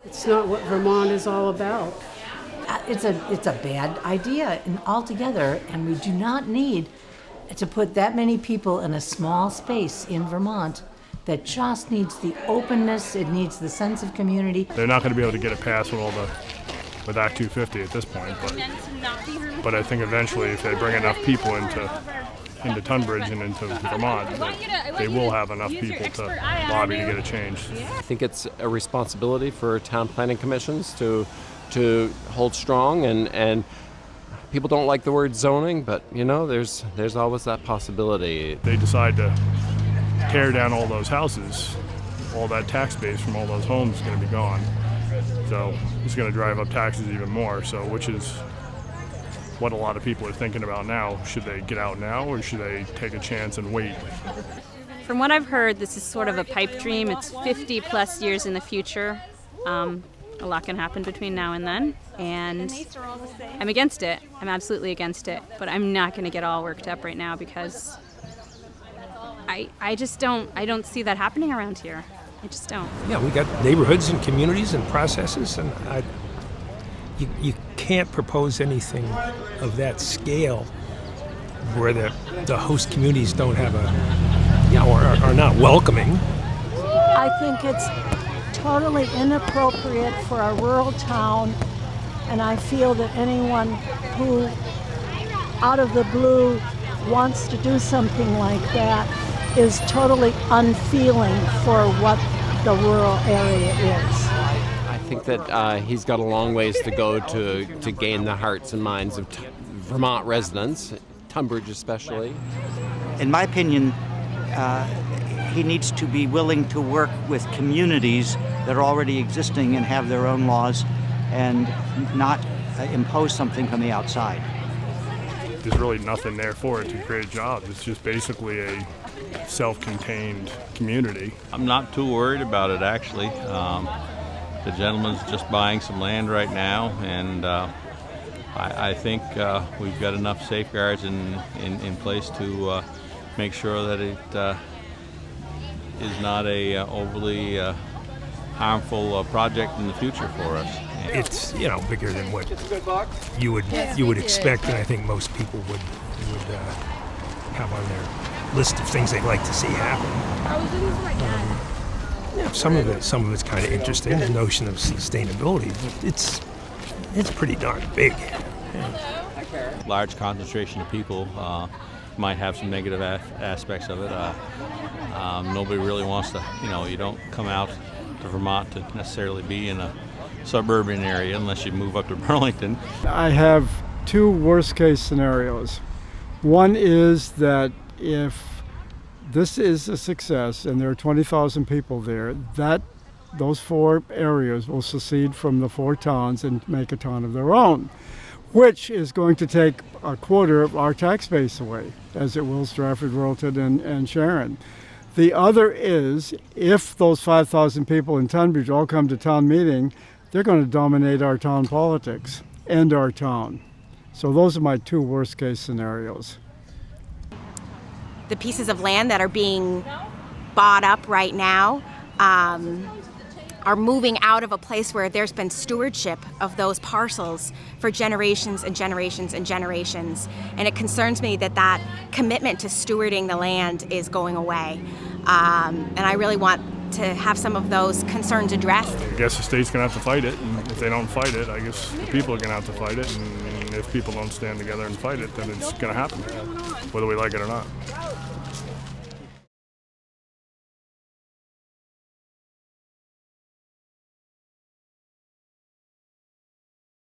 It's not what Vermont is all about. It's a bad idea altogether, and we do not need to put that many people in a small space in Vermont that just needs the openness, it needs the sense of community. They're not going to be able to get it passed with Act 250 at this point, but I think eventually if they bring enough people into Tunbridge and into Vermont, they will have enough people to lobby to get it changed. I think it's a responsibility for town planning commissions to hold strong, and people don't like the word zoning, but there's always that possibility. They decide to tear down all those houses, all that tax base from all those homes is going to be gone. So it's going to drive up taxes even more, which is what a lot of people are thinking about now. Should they get out now, or should they take a chance and wait? From what I've heard, this is sort of a pipe dream. It's 50 plus years in the future. A lot can happen between now and then, and I'm against it. I'm absolutely against it, but I'm not going to get all worked up right now because I just don't see that happening around here. I just don't. Yeah, we got neighborhoods and communities and processes, and you can't propose anything of that scale where the host communities don't have or are not welcoming. I think it's totally inappropriate for a rural town, and I feel that anyone who out of the blue wants to do something like that is totally unfeeling for what the rural area is. I think that he's got a long ways to go to gain the hearts and minds of Vermont residents, Tunbridge especially. In my opinion, he needs to be willing to work with communities that are already existing and have their own laws, and not impose something from the outside. There's really nothing there for it to create jobs. It's just basically a self-contained community. I'm not too worried about it, actually. The gentleman's just buying some land right now, and I think we've got enough safeguards in place to make sure that it is not a overly harmful project in the future for us. It's bigger than what you would expect, and I think most people would have on their list of things they'd like to see happen. Some of it's kind of interesting, the notion of sustainability. It's pretty darn big. Yeah. Large concentration of people might have some negative aspects of it. Nobody really wants to, you don't come out to Vermont to necessarily be in a suburban area unless you move up to Burlington. I have two worst case scenarios. One is that if this is a success and there are 20,000 people there, those four areas will secede from the four towns and make a town of their own, which is going to take a quarter of our tax base away, as it will Stratford, Royalton, and Sharon. The other is, if those 5,000 people in Tunbridge all come to town meeting, they're going to dominate our town politics and our town. So those are my two worst case scenarios. The pieces of land that are being bought up right now are moving out of a place where there's been stewardship of those parcels for generations and generations and generations. And it concerns me that commitment to stewarding the land is going away. And I really want to have some of those concerns addressed. I guess the state's going to have to fight it, and if they don't fight it, I guess the people are going to have to fight it, and if people don't stand together and fight it, then it's going to happen, whether we like it or not.